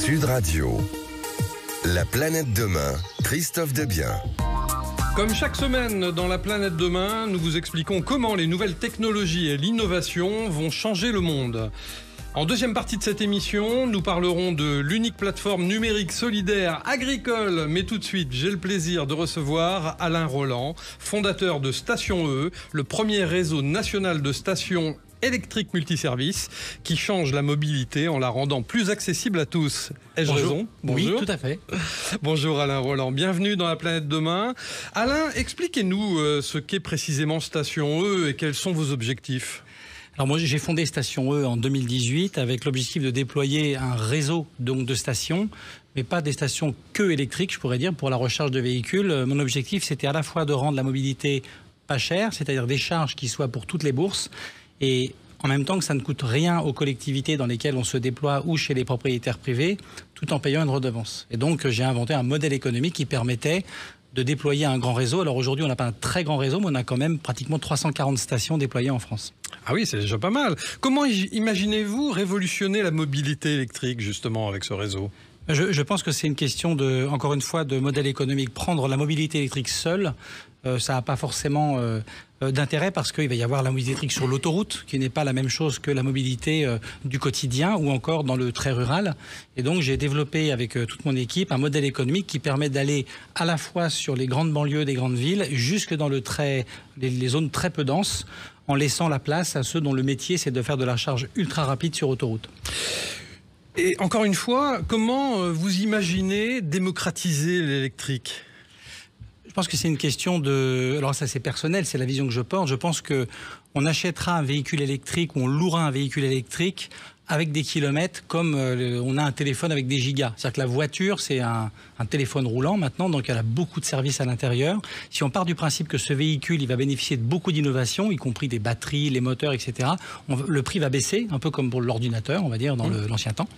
Sud Radio, la planète demain, Christophe Debiens. Comme chaque semaine dans La Planète Demain, nous vous expliquons comment les nouvelles technologies et l'innovation vont changer le monde. En deuxième partie de cette émission, nous parlerons de l'unique plateforme numérique solidaire agricole. Mais tout de suite, j'ai le plaisir de recevoir Alain Roland, fondateur de Station E, le premier réseau national de stations électriques multiservices qui change la mobilité en la rendant plus accessible à tous. Ai-je raison ? Bonjour. Oui, tout à fait. Bonjour Alain Roland, bienvenue dans La Planète Demain. Alain, expliquez-nous ce qu'est précisément Station E et quels sont vos objectifs. Alors moi j'ai fondé Station E en 2018 avec l'objectif de déployer un réseau donc de stations, mais pas des stations que électriques, je pourrais dire, pour la recharge de véhicules. Mon objectif c'était à la fois de rendre la mobilité pas chère, c'est-à-dire des charges qui soient pour toutes les bourses, et en même temps que ça ne coûte rien aux collectivités dans lesquelles on se déploie ou chez les propriétaires privés, tout en payant une redevance. Et donc j'ai inventé un modèle économique qui permettait de déployer un grand réseau. Alors aujourd'hui, on n'a pas un très grand réseau, mais on a quand même pratiquement 340 stations déployées en France. Ah oui, c'est déjà pas mal. Comment imaginez-vous révolutionner la mobilité électrique, justement, avec ce réseau ? Je pense que c'est une question, encore une fois, de modèle économique. Prendre la mobilité électrique seule, ça n'a pas forcément d'intérêt parce qu'il va y avoir la mobilité électrique sur l'autoroute, qui n'est pas la même chose que la mobilité du quotidien ou encore dans le très rural. Et donc, j'ai développé avec toute mon équipe un modèle économique qui permet d'aller à la fois sur les grandes banlieues des grandes villes, jusque dans les zones très peu denses, en laissant la place à ceux dont le métier, c'est de faire de la charge ultra rapide sur autoroute. Et encore une fois, comment vous imaginez démocratiser l'électrique ? Je pense que c'est une question alors ça c'est personnel, c'est la vision que je porte. Je pense qu'on achètera un véhicule électrique ou on louera un véhicule électrique avec des kilomètres comme on a un téléphone avec des gigas. C'est-à-dire que la voiture, c'est un téléphone roulant maintenant, donc elle a beaucoup de services à l'intérieur. Si on part du principe que ce véhicule, il va bénéficier de beaucoup d'innovations, y compris des batteries, les moteurs, etc., le prix va baisser, un peu comme pour l'ordinateur, on va dire, dans l'ancien temps.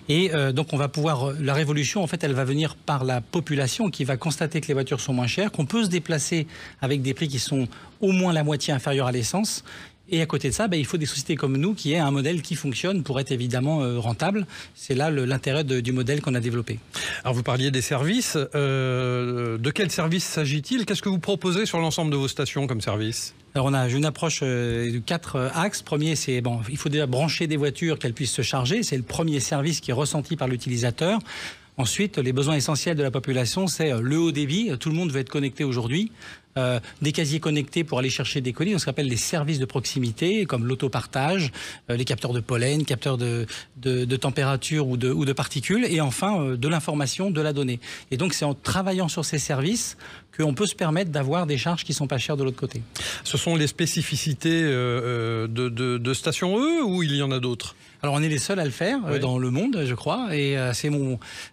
Et donc on va pouvoir... La révolution, en fait, elle va venir par la population qui va constater que les voitures sont moins chères, qu'on peut se déplacer avec des prix qui sont au moins la moitié inférieurs à l'essence. Et à côté de ça, il faut des sociétés comme nous qui aient un modèle qui fonctionne pour être évidemment rentable. C'est là l'intérêt du modèle qu'on a développé. Alors vous parliez des services. De quels services s'agit-il ? Qu'est-ce que vous proposez sur l'ensemble de vos stations comme service ? Alors on a une approche de 4 axes. Premier, c'est il faut déjà brancher des voitures qu'elles puissent se charger. C'est le premier service qui est ressenti par l'utilisateur. Ensuite, les besoins essentiels de la population, c'est le haut débit. Tout le monde veut être connecté aujourd'hui. Des casiers connectés pour aller chercher des colis, ce qu'on appelle les services de proximité, comme l'autopartage, les capteurs de pollen, capteurs de température ou de particules, et enfin de l'information, de la donnée. Et donc c'est en travaillant sur ces services qu'on peut se permettre d'avoir des charges qui sont pas chères de l'autre côté. Ce sont les spécificités de Station E ou il y en a d'autres ? Alors on est les seuls à le faire dans le monde, je crois, et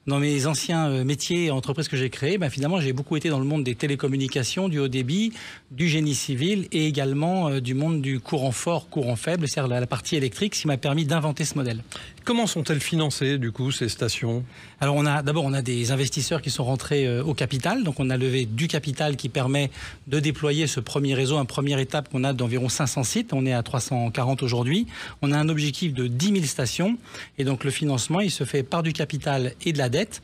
dans mes anciens métiers, entreprises que j'ai créées, finalement j'ai beaucoup été dans le monde des télécommunications, du haut débit, du génie civil et également du monde du courant fort, courant faible, c'est-à-dire la partie électrique, ce qui m'a permis d'inventer ce modèle. Comment sont-elles financées du coup ces stations ? Alors on a des investisseurs qui sont rentrés au capital, donc on a levé du capital qui permet de déployer ce premier réseau, une première étape qu'on a d'environ 500 sites, on est à 340 aujourd'hui, on a un objectif de 10 000 stations et donc le financement il se fait par du capital et de la dette.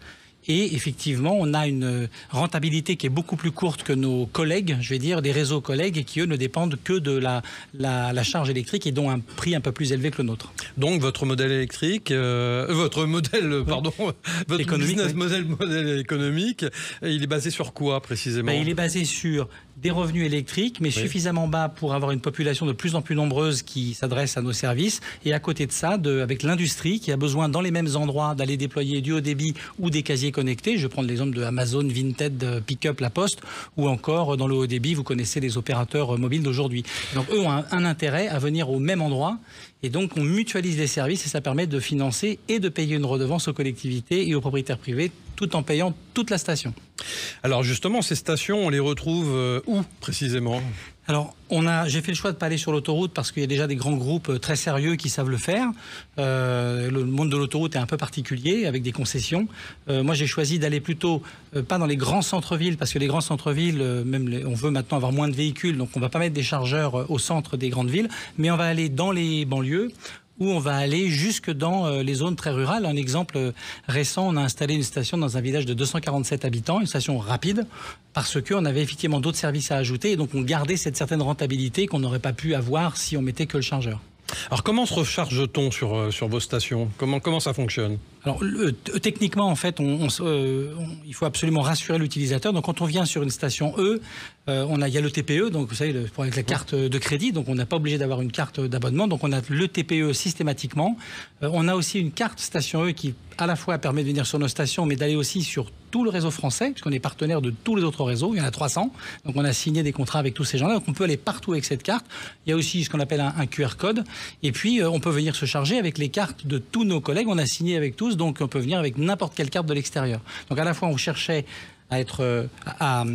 Et effectivement, on a une rentabilité qui est beaucoup plus courte que nos collègues, je vais dire, des réseaux collègues, et qui, eux, ne dépendent que de la charge électrique et dont un prix un peu plus élevé que le nôtre. Donc, votre modèle électrique, votre business modèle économique, il est basé sur quoi, précisément ? Il est basé sur des revenus électriques, mais suffisamment bas pour avoir une population de plus en plus nombreuse qui s'adresse à nos services. Et à côté de ça, avec l'industrie qui a besoin, dans les mêmes endroits, d'aller déployer du haut débit ou des casiers connectés. Je vais prendre l'exemple de Amazon, Vinted, Pickup, La Poste, ou encore dans le haut débit, vous connaissez les opérateurs mobiles d'aujourd'hui. Donc eux ont un intérêt à venir au même endroit. Et donc, on mutualise les services et ça permet de financer et de payer une redevance aux collectivités et aux propriétaires privés tout en payant toute la station. Alors justement, ces stations, on les retrouve où précisément ? Alors, j'ai fait le choix de ne pas aller sur l'autoroute parce qu'il y a déjà des grands groupes très sérieux qui savent le faire. Le monde de l'autoroute est un peu particulier avec des concessions. Moi, j'ai choisi d'aller plutôt pas dans les grands centres-villes parce que les grands centres-villes, on veut maintenant avoir moins de véhicules, donc on ne va pas mettre des chargeurs au centre des grandes villes, mais on va aller dans les banlieues où on va aller jusque dans les zones très rurales. Un exemple récent, on a installé une station dans un village de 247 habitants, une station rapide, parce qu'on avait effectivement d'autres services à ajouter, et donc on gardait cette certaine rentabilité qu'on n'aurait pas pu avoir si on mettait que le chargeur. Alors comment se recharge-t-on sur vos stations? Comment ça fonctionne? Alors, techniquement, en fait, il faut absolument rassurer l'utilisateur. Donc, quand on vient sur une station E, il y a le TPE, donc vous savez, avec la carte de crédit, donc on n'est pas obligé d'avoir une carte d'abonnement. Donc, on a le TPE systématiquement. On a aussi une carte station E qui, à la fois, permet de venir sur nos stations, mais d'aller aussi sur tout le réseau français, puisqu'on est partenaire de tous les autres réseaux. Il y en a 300. Donc, on a signé des contrats avec tous ces gens-là. Donc, on peut aller partout avec cette carte. Il y a aussi ce qu'on appelle un QR code. Et puis, on peut venir se charger avec les cartes de tous nos collègues. On a signé avec tous. Donc on peut venir avec n'importe quelle carte de l'extérieur. Donc à la fois on cherchait à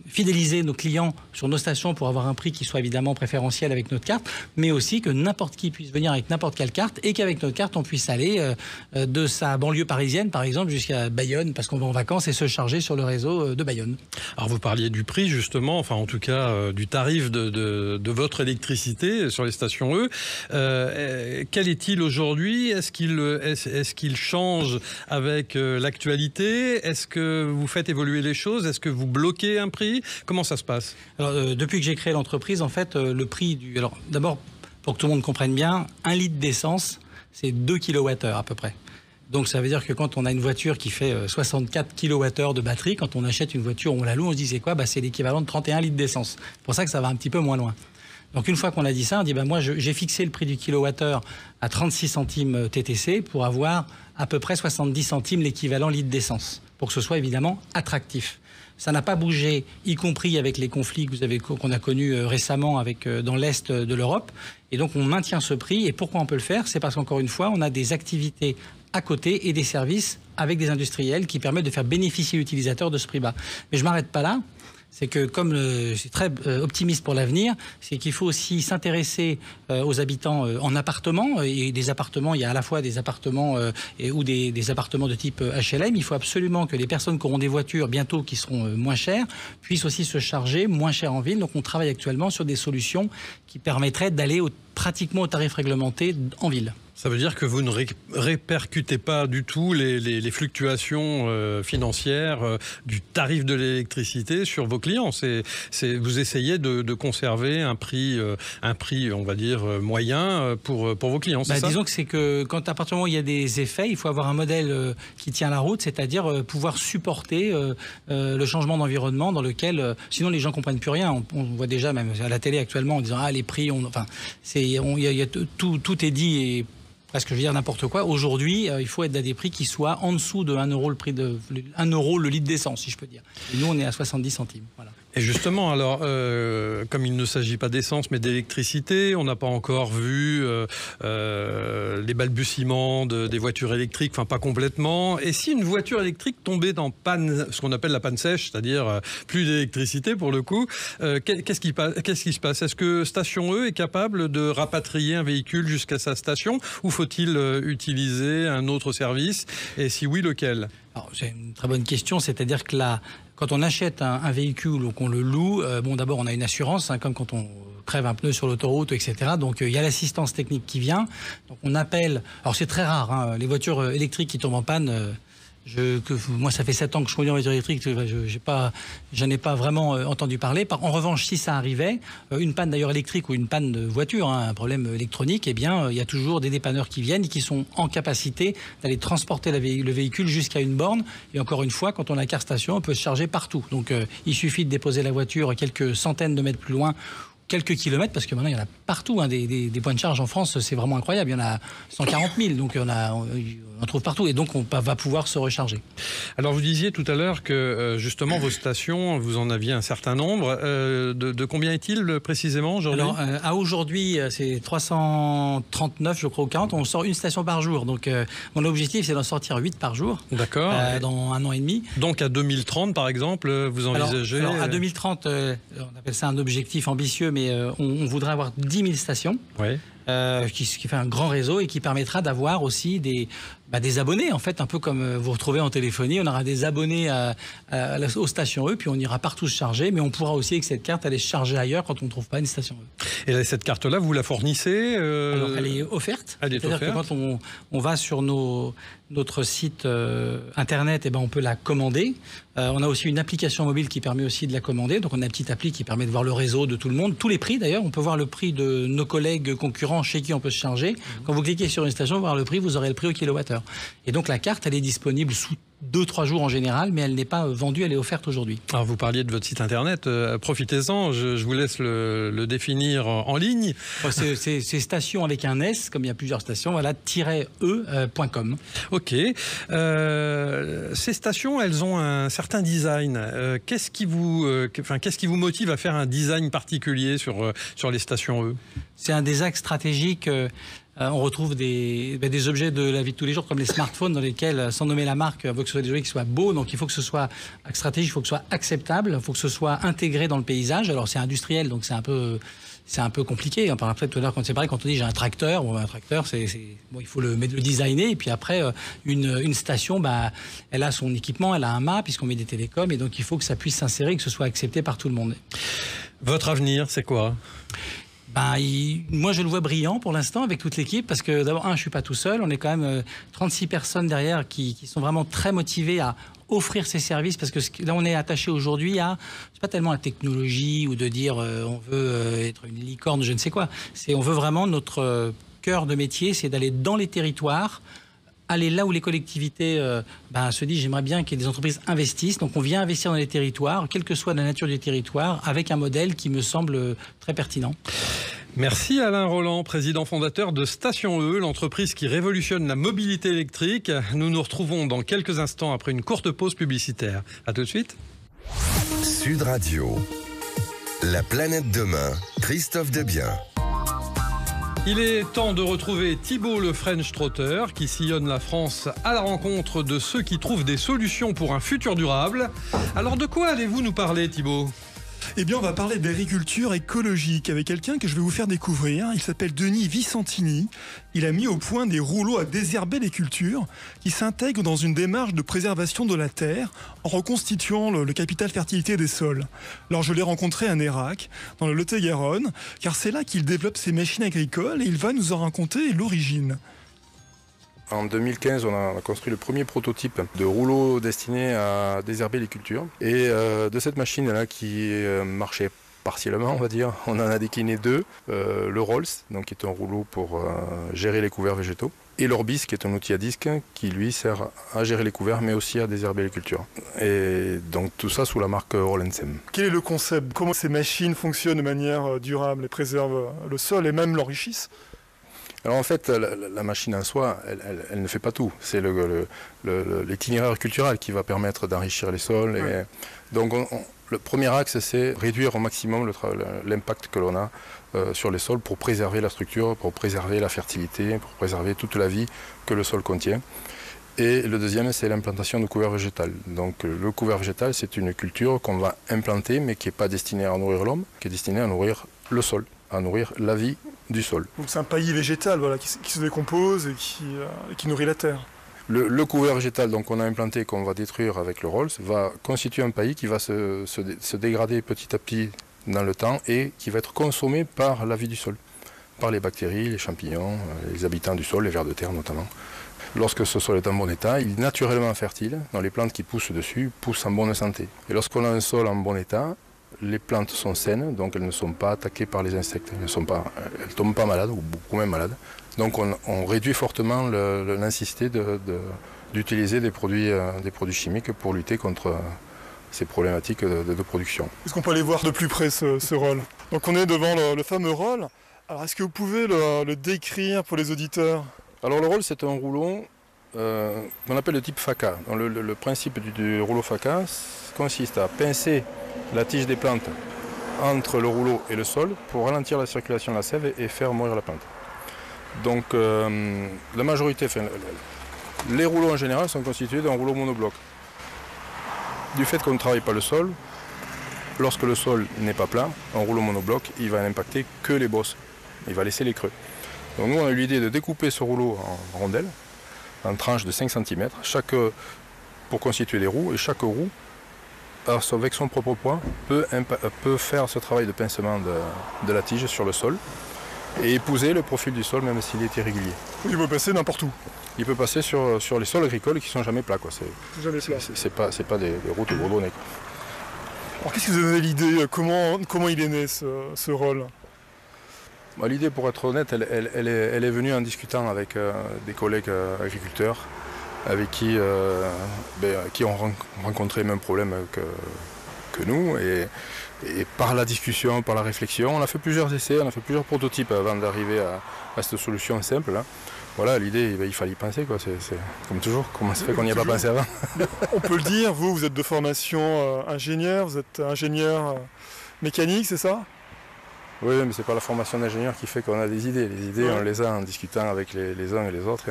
fidéliser nos clients sur nos stations pour avoir un prix qui soit évidemment préférentiel avec notre carte, mais aussi que n'importe qui puisse venir avec n'importe quelle carte et qu'avec notre carte on puisse aller de sa banlieue parisienne par exemple jusqu'à Bayonne parce qu'on va en vacances et se charger sur le réseau de Bayonne. Alors vous parliez du prix justement, enfin en tout cas du tarif de votre électricité sur les stations E. Quel est-il aujourd'hui? Est-ce qu'il change avec l'actualité? Est-ce que vous faites évoluer les choses? Est-ce que vous bloquez un prix? Comment ça se passe? Alors, depuis que j'ai créé l'entreprise, en fait, le prix du... Alors, d'abord, pour que tout le monde comprenne bien, 1 litre d'essence, c'est 2 kWh à peu près. Donc, ça veut dire que quand on a une voiture qui fait 64 kWh de batterie, quand on achète une voiture, on la loue, on se dit c'est quoi? C'est l'équivalent de 31 litres d'essence. C'est pour ça que ça va un petit peu moins loin. Donc, une fois qu'on a dit ça, on dit moi, j'ai fixé le prix du kilowattheure à 36 centimes TTC pour avoir à peu près 70 centimes l'équivalent litre d'essence, pour que ce soit évidemment attractif. Ça n'a pas bougé, y compris avec les conflits qu'on a connus récemment dans l'Est de l'Europe. Et donc, on maintient ce prix. Et pourquoi on peut le faire? C'est parce qu'encore une fois, on a des activités à côté et des services avec des industriels qui permettent de faire bénéficier l'utilisateur de ce prix bas. Mais je ne m'arrête pas là. C'est que comme je suis très optimiste pour l'avenir, c'est qu'il faut aussi s'intéresser aux habitants en appartement. Et des appartements, il y a à la fois des appartements ou des appartements de type HLM. Il faut absolument que les personnes qui auront des voitures bientôt qui seront moins chères puissent aussi se charger moins cher en ville. Donc on travaille actuellement sur des solutions qui permettraient d'aller pratiquement au tarif réglementé en ville. Ça veut dire que vous ne répercutez pas du tout les fluctuations financières du tarif de l'électricité sur vos clients. Vous essayez de conserver un prix, on va dire, moyen pour vos clients, c'est ça? Disons que c'est que quand à partir du moment où il y a des effets, il faut avoir un modèle qui tient la route, c'est-à-dire pouvoir supporter le changement d'environnement dans lequel, sinon les gens ne comprennent plus rien. On voit déjà même à la télé actuellement en disant les prix, tout est dit et presque je veux dire n'importe quoi. Aujourd'hui, il faut être à des prix qui soient en dessous de 1 euro 1 euro le litre d'essence, si je peux dire. Et nous, on est à 70 centimes. Voilà. Et justement, alors, comme il ne s'agit pas d'essence mais d'électricité, on n'a pas encore vu les balbutiements des voitures électriques, enfin pas complètement. Et si une voiture électrique tombait dans panne, ce qu'on appelle la panne sèche, c'est-à-dire plus d'électricité pour le coup, qu'est-ce qui se passe? Est-ce que Station E est capable de rapatrier un véhicule jusqu'à sa station ou faut-il utiliser un autre service? Et si oui, lequel? C'est une très bonne question, c'est-à-dire que là, quand on achète un véhicule ou qu'on le loue, d'abord on a une assurance, comme quand on crève un pneu sur l'autoroute, etc. Donc il y a l'assistance technique qui vient. Donc on appelle, alors c'est très rare, les voitures électriques qui tombent en panne. Moi, ça fait 7 ans que je conduis en voiture électrique, je n'ai pas vraiment entendu parler. En revanche, si ça arrivait, une panne d'ailleurs électrique ou une panne de voiture, un problème électronique, il y a toujours des dépanneurs qui viennent et qui sont en capacité d'aller transporter le véhicule jusqu'à une borne. Et encore une fois, quand on a car station, on peut se charger partout. Donc il suffit de déposer la voiture quelques centaines de mètres plus loin, quelques kilomètres, parce que maintenant il y en a partout, des points de charge en France, c'est vraiment incroyable, il y en a 140 000, donc on trouve partout, et donc on va pouvoir se recharger. Alors vous disiez tout à l'heure que justement vos stations, vous en aviez un certain nombre, de combien est-il précisément aujourd'hui? Alors à aujourd'hui c'est 339 je crois ou 40, on sort une station par jour, donc mon objectif c'est d'en sortir 8 par jour. D'accord. Dans 1 an et demi. Donc à 2030 par exemple, vous envisagez... Alors à 2030, on appelle ça un objectif ambitieux, mais on voudrait avoir 10 000 stations. Oui. Qui fait un grand réseau et qui permettra d'avoir aussi des abonnés, en fait, un peu comme vous retrouvez en téléphonie. On aura des abonnés aux stations E, puis on ira partout se charger, mais on pourra aussi, avec cette carte, aller se charger ailleurs quand on ne trouve pas une station E. Et là, cette carte-là, vous la fournissez Alors, elle est offerte. C'est-à-dire que quand on va sur notre site internet, on peut la commander. On a aussi une application mobile qui permet aussi de la commander. Donc on a une petite appli qui permet de voir le réseau de tout le monde. Tous les prix d'ailleurs, on peut voir le prix de nos collègues concurrents chez qui on peut se charger. Quand vous cliquez sur une station, vous voir le prix, vous aurez le prix au kilowattheure. Et donc la carte, elle est disponible sous 2-3 jours en général, mais elle n'est pas vendue, elle est offerte aujourd'hui. Alors vous parliez de votre site internet, profitez-en, je vous laisse le définir en ligne. C'est station avec un S, comme il y a plusieurs stations, voilà, -e.com. Ok. Ces stations, elles ont un certain design. Qu'est-ce qui vous motive à faire un design particulier sur les stations E? C'est un des axes stratégiques. On retrouve des objets de la vie de tous les jours, comme les smartphones, dans lesquels, sans nommer la marque, on veut que ce soit des objets qui soient beaux. Donc il faut que ce soit stratégique, il faut que ce soit acceptable, il faut que ce soit intégré dans le paysage. Alors c'est industriel, donc c'est un peu compliqué. Par exemple, tout à l'heure, c'est pareil, quand on dit j'ai un tracteur, un tracteur, il faut le designer. Et puis après, une station, elle a son équipement, elle a un mât, puisqu'on met des télécoms, et donc il faut que ça puisse s'insérer, que ce soit accepté par tout le monde. Votre avenir, c'est quoi ? Moi, je le vois brillant pour l'instant avec toute l'équipe, parce que d'abord, je ne suis pas tout seul. On est quand même 36 personnes derrière qui sont vraiment très motivées à offrir ces services, parce que là, on est attaché aujourd'hui c'est pas tellement la technologie ou de dire on veut être une licorne, je ne sais quoi. On veut vraiment, notre cœur de métier, c'est d'aller dans les territoires, aller là où les collectivités se disent j'aimerais bien que des entreprises investissent. Donc on vient investir dans les territoires, quelle que soit la nature du territoire, avec un modèle qui me semble très pertinent. Merci Alain Roland, président fondateur de Station E, l'entreprise qui révolutionne la mobilité électrique. Nous nous retrouvons dans quelques instants après une courte pause publicitaire. À tout de suite. Sud Radio, la planète demain, Christophe Debiens. Il est temps de retrouver Thibault le French Trotter qui sillonne la France à la rencontre de ceux qui trouvent des solutions pour un futur durable. Alors de quoi allez-vous nous parler, Thibault ? Eh bien, on va parler d'agriculture écologique avec quelqu'un que je vais vous faire découvrir. Il s'appelle Denis Vicentini. Il a mis au point des rouleaux à désherber les cultures qui s'intègrent dans une démarche de préservation de la terre en reconstituant le capital fertilité des sols. Alors, je l'ai rencontré à Nérac, dans le Lot-et-Garonne, car c'est là qu'il développe ses machines agricoles et il va nous en raconter l'origine. En 2015, on a construit le premier prototype de rouleau destiné à désherber les cultures. Et de cette machine-là qui marchait partiellement, on va dire, on en a décliné deux. Le Rolls, donc, qui est un rouleau pour gérer les couverts végétaux. Et l'Orbis, qui est un outil à disque qui, lui, sert à gérer les couverts, mais aussi à désherber les cultures. Et donc tout ça sous la marque Rollensem. Quel est le concept ? Comment ces machines fonctionnent de manière durable et préservent le sol et même l'enrichissent ? Alors en fait, la machine en soi, elle ne fait pas tout. C'est l'itinéraire culturel qui va permettre d'enrichir les sols. Et donc le premier axe, c'est réduire au maximum l'impact que l'on a sur les sols pour préserver la structure, pour préserver la fertilité, pour préserver toute la vie que le sol contient. Et le deuxième, c'est l'implantation de couvert végétal. Donc le couvert végétal, c'est une culture qu'on va implanter, mais qui n'est pas destinée à nourrir l'homme, qui est destinée à nourrir le sol, à nourrir la vie du sol. Donc c'est un paillis végétal qui se décompose et qui nourrit la terre. Le couvert végétal qu'on a implanté, qu'on va détruire avec le Rolls, va constituer un paillis qui va se dégrader petit à petit dans le temps et qui va être consommé par la vie du sol, par les bactéries, les champignons, les habitants du sol, les vers de terre notamment. Lorsque ce sol est en bon état, il est naturellement fertile, donc les plantes qui poussent dessus poussent en bonne santé. Et lorsqu'on a un sol en bon état, les plantes sont saines, donc elles ne sont pas attaquées par les insectes, elles ne tombent pas malades, ou beaucoup moins malades. Donc on réduit fortement la nécessité d'utiliser des produits chimiques pour lutter contre ces problématiques de production. Est-ce qu'on peut aller voir de plus près ce rôle ? Donc on est devant le fameux rôle. Alors est-ce que vous pouvez le décrire pour les auditeurs ? Alors le rôle, c'est un rouleau qu'on appelle de type FACA. Donc, le principe du rouleau FACA consiste à pincer la tige des plantes entre le rouleau et le sol pour ralentir la circulation de la sève et faire mourir la plante. Donc la majorité, les rouleaux en général sont constitués d'un rouleau monobloc. Du fait qu'on ne travaille pas le sol, lorsque le sol n'est pas plat, un rouleau monobloc, il va n'impacter que les bosses. Il va laisser les creux. Donc nous, on a eu l'idée de découper ce rouleau en rondelles en tranches de 5 cm, pour constituer des roues, et chaque roue, avec son propre poids, peut faire ce travail de pincement de la tige sur le sol et épouser le profil du sol même s'il est irrégulier. Il peut passer n'importe où. Il peut passer sur les sols agricoles qui ne sont jamais plats. Jamais plat. C'est pas des routes gourdonnées. Alors qu'est-ce que vous avez l'idée, comment il est né ce rôle? L'idée, pour être honnête, elle est venue en discutant avec des collègues agriculteurs avec qui ont rencontré le même problème que nous. Et par la discussion, par la réflexion, on a fait plusieurs essais, on a fait plusieurs prototypes avant d'arriver à cette solution simple. Là. Voilà, l'idée, il fallait y penser. C'est comme toujours, comment ça fait qu'on n'y a pas pensé avant? On peut le dire, vous êtes de formation ingénieur, vous êtes ingénieur mécanique, c'est ça? Oui, mais c'est pas la formation d'ingénieur qui fait qu'on a des idées. Les idées, on les a en discutant avec les uns et les autres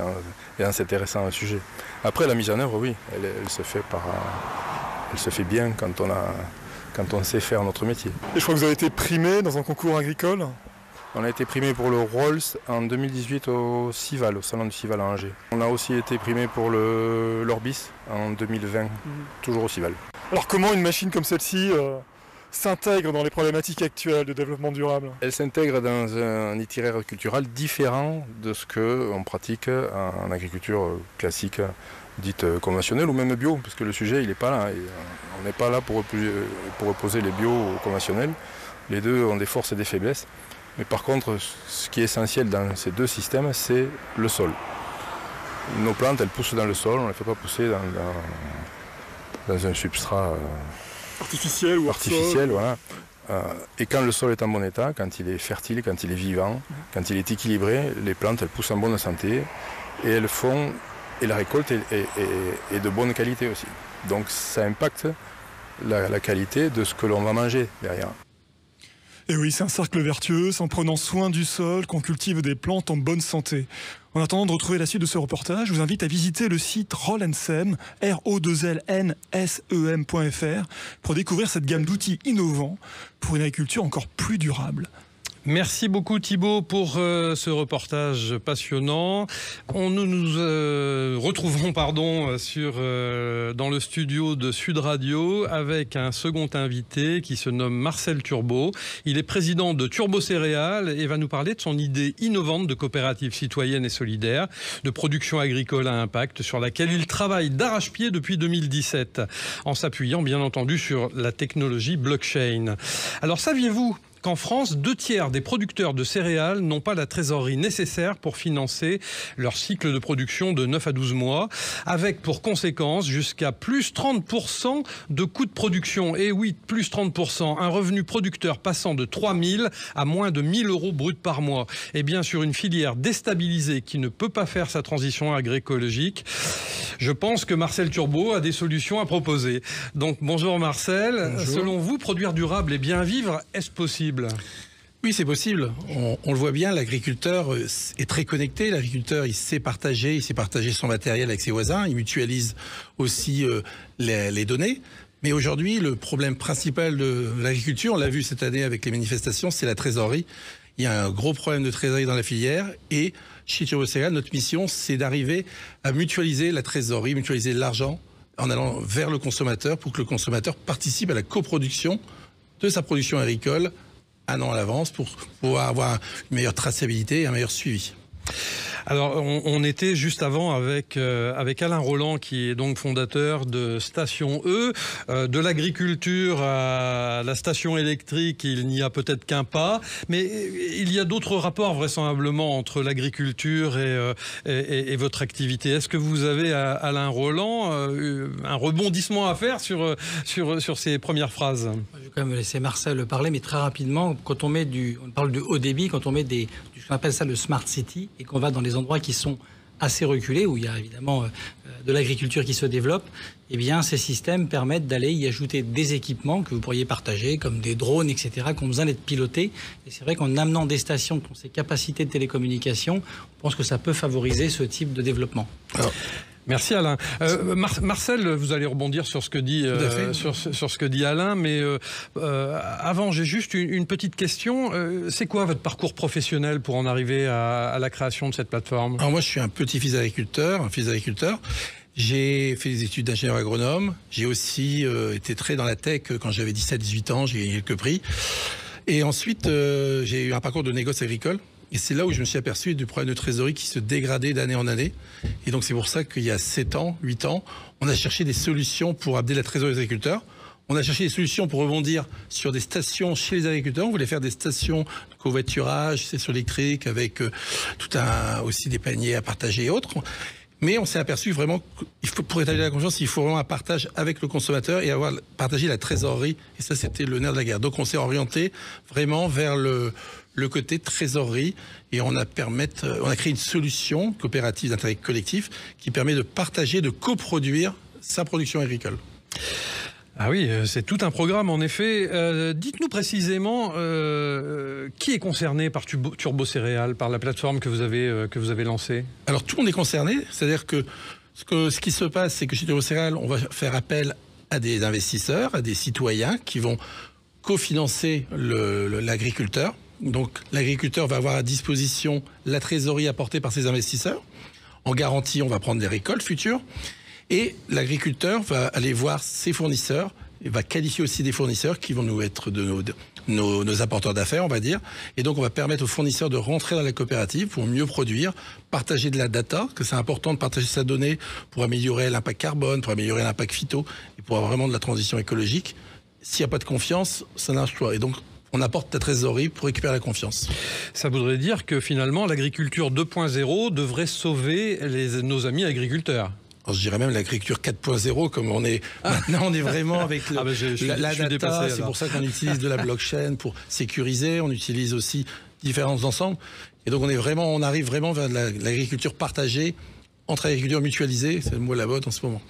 et en s'intéressant au sujet. Après, la mise en œuvre, oui, elle se fait bien quand on sait faire notre métier. Et je crois que vous avez été primé dans un concours agricole? On a été primé pour le Rolls en 2018 au Cival, au salon du Cival à Angers. On a aussi été primé pour l'Orbis en 2020, toujours au Cival. Alors comment une machine comme celle-ci s'intègre dans les problématiques actuelles de développement durable? Elle s'intègre dans un itinéraire culturel différent de ce qu'on pratique en agriculture classique, dite conventionnelle ou même bio, parce que le sujet il n'est pas là. On n'est pas là pour opposer les bio aux conventionnels. Les deux ont des forces et des faiblesses. Mais par contre, ce qui est essentiel dans ces deux systèmes, c'est le sol. Nos plantes, elles poussent dans le sol, on ne les fait pas pousser dans un substrat artificiel ou artificiel. Voilà. Et quand le sol est en bon état, quand il est fertile, quand il est vivant, quand il est équilibré, les plantes, elles poussent en bonne santé et elles font, et la récolte est de bonne qualité aussi. Donc ça impacte la qualité de ce que l'on va manger derrière. Et oui, c'est un cercle vertueux, c'est en prenant soin du sol qu'on cultive des plantes en bonne santé. En attendant de retrouver la suite de ce reportage, je vous invite à visiter le site Rollensem, ROLNSEM.fr, pour découvrir cette gamme d'outils innovants pour une agriculture encore plus durable. Merci beaucoup Thibaut pour ce reportage passionnant. Nous nous retrouvons dans le studio de Sud Radio avec un second invité qui se nomme Marcel Turbo. Il est président de Turbo Céréales et va nous parler de son idée innovante de coopérative citoyenne et solidaire de production agricole à impact sur laquelle il travaille d'arrache-pied depuis 2017 en s'appuyant bien entendu sur la technologie blockchain. Alors saviez-vous qu'en France, 2/3 des producteurs de céréales n'ont pas la trésorerie nécessaire pour financer leur cycle de production de 9 à 12 mois, avec pour conséquence jusqu'à plus 30% de coûts de production. Et oui, plus 30%, un revenu producteur passant de 3 000 à moins de 1 000 euros bruts par mois. Et bien sûr, une filière déstabilisée qui ne peut pas faire sa transition agroécologique. Je pense que Marcel Turbo a des solutions à proposer. Donc bonjour Marcel. Bonjour. Selon vous, produire durable et bien vivre, est-ce possible ? Oui, c'est possible. On le voit bien, l'agriculteur est très connecté. L'agriculteur, il sait partager son matériel avec ses voisins. Il mutualise aussi les données. Mais aujourd'hui, le problème principal de l'agriculture, on l'a vu cette année avec les manifestations, c'est la trésorerie. Il y a un gros problème de trésorerie dans la filière. Et chez Turbo Céréales, notre mission, c'est d'arriver à mutualiser la trésorerie, mutualiser l'argent en allant vers le consommateur pour que le consommateur participe à la coproduction de sa production agricole un an à l'avance pour pouvoir avoir une meilleure traçabilité et un meilleur suivi. Alors, on était juste avant avec Alain Roland, qui est donc fondateur de Station E. De l'agriculture à la station électrique, il n'y a peut-être qu'un pas, mais il y a d'autres rapports vraisemblablement entre l'agriculture et votre activité. Est-ce que vous avez, Alain Roland, un rebondissement à faire sur ces premières phrases ? Je vais quand même laisser Marcel parler, mais très rapidement, quand on parle de haut débit, quand on met ce qu'on appelle ça le Smart City, et qu'on va dans les endroits qui sont assez reculés, où il y a évidemment de l'agriculture qui se développe, eh bien ces systèmes permettent d'aller y ajouter des équipements que vous pourriez partager, comme des drones, etc., qui ont besoin d'être pilotés. Et c'est vrai qu'en amenant des stations qui ont ces capacités de télécommunication, on pense que ça peut favoriser ce type de développement. Alors, Merci Alain. Marcel, vous allez rebondir sur ce que dit, sur ce que dit Alain, mais avant j'ai juste une petite question. C'est quoi votre parcours professionnel pour en arriver à la création de cette plateforme? Alors moi je suis un petit-fils d'agriculteur, J'ai fait des études d'ingénieur agronome. J'ai aussi été très dans la tech quand j'avais 17-18 ans, j'ai gagné quelques prix. Et ensuite j'ai eu un parcours de négoce agricole. Et c'est là où je me suis aperçu du problème de trésorerie qui se dégradait d'année en année. Et donc c'est pour ça qu'il y a 7 ans, 8 ans, on a cherché des solutions pour abder la trésorerie des agriculteurs. On a cherché des solutions pour rebondir sur des stations chez les agriculteurs. On voulait faire des stations de covoiturage, c'est sur l'électrique, avec aussi des paniers à partager et autres. Mais on s'est aperçu vraiment qu'il faut, pour établir la confiance, il faut vraiment un partage avec le consommateur et partager la trésorerie. Et ça, c'était le nerf de la guerre. Donc on s'est orienté vraiment vers le côté trésorerie et on a créé une solution coopérative d'intérêt collectif qui permet de partager, de coproduire sa production agricole. Ah oui, c'est tout un programme en effet. Dites-nous précisément qui est concerné par Turbo Céréales, par la plateforme que vous avez lancée? Alors tout le monde est concerné, c'est-à-dire que ce qui se passe, c'est que chez Turbo Céréales, on va faire appel à des investisseurs, à des citoyens qui vont cofinancer l'agriculteur. Donc l'agriculteur va avoir à disposition la trésorerie apportée par ses investisseurs. En garantie, on va prendre des récoltes futures. Et l'agriculteur va aller voir ses fournisseurs et va qualifier aussi des fournisseurs qui vont nous être nos apporteurs d'affaires, on va dire. Et donc, on va permettre aux fournisseurs de rentrer dans la coopérative pour mieux produire, partager de la data, que c'est important de partager sa donnée pour améliorer l'impact carbone, pour améliorer l'impact phyto et pour avoir vraiment de la transition écologique. S'il n'y a pas de confiance, ça ne marche pas. Et donc, on apporte la trésorerie pour récupérer la confiance. Ça voudrait dire que finalement, l'agriculture 2.0 devrait sauver nos amis agriculteurs. Alors, je dirais même l'agriculture 4.0, comme on est maintenant, on est vraiment avec la data. C'est pour ça qu'on utilise de la blockchain pour sécuriser. On utilise aussi différents ensembles. Et donc, on arrive vraiment vers l'agriculture partagée, entre agriculture mutualisée, c'est le mot à la mode en ce moment.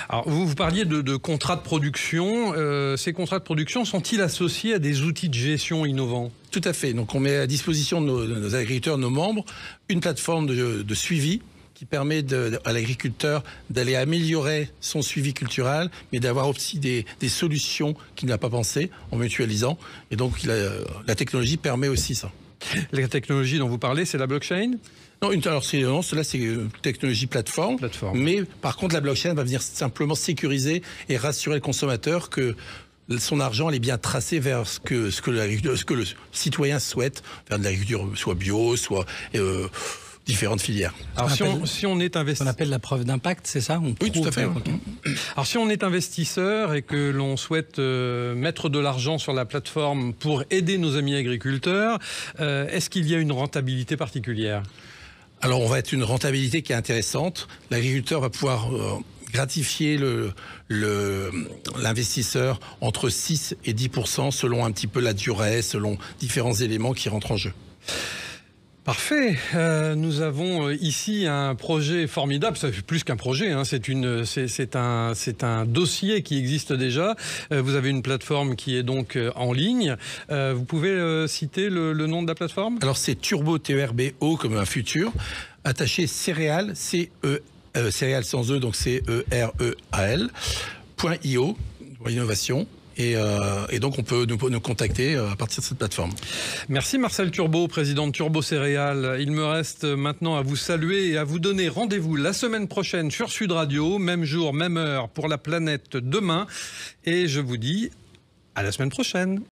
Alors, vous parliez de contrats de production. Ces contrats de production sont-ils associés à des outils de gestion innovants? Tout à fait. Donc, on met à disposition de nos agriculteurs, nos membres, une plateforme de suivi qui permet à l'agriculteur d'aller améliorer son suivi culturel, mais d'avoir aussi des solutions qu'il n'a pas pensées en mutualisant. Et donc, la technologie permet aussi ça. La technologie dont vous parlez, c'est la blockchain ? Non, cela c'est une technologie plateforme. Mais par contre, la blockchain va venir simplement sécuriser et rassurer le consommateur que son argent est bien tracé vers ce que le citoyen souhaite, vers de l'agriculture soit bio, soit différentes filières. Alors si on est investisseur, on appelle la preuve d'impact, c'est ça? Oui, tout à fait. Alors si on est investisseur et que l'on souhaite mettre de l'argent sur la plateforme pour aider nos amis agriculteurs, est-ce qu'il y a une rentabilité particulière? Alors on va être une rentabilité qui est intéressante. L'agriculteur va pouvoir gratifier l'investisseur entre 6 et 10% selon un petit peu la durée, selon différents éléments qui rentrent en jeu. Parfait. Nous avons ici un projet formidable. Ça fait plus qu'un projet. Hein. C'est un dossier qui existe déjà. Vous avez une plateforme qui est donc en ligne. Vous pouvez citer le nom de la plateforme? Alors c'est Turbo, T-E-R-B-O comme un futur, attaché Céréales, Céréales sans E, donc C-E-R-E-A-L, .io, pour innovation. Et donc on peut nous contacter à partir de cette plateforme. Merci Marcel Turbo, président de Turbo Céréales. Il me reste maintenant à vous saluer et à vous donner rendez-vous la semaine prochaine sur Sud Radio, même jour, même heure pour la planète demain. Et je vous dis à la semaine prochaine.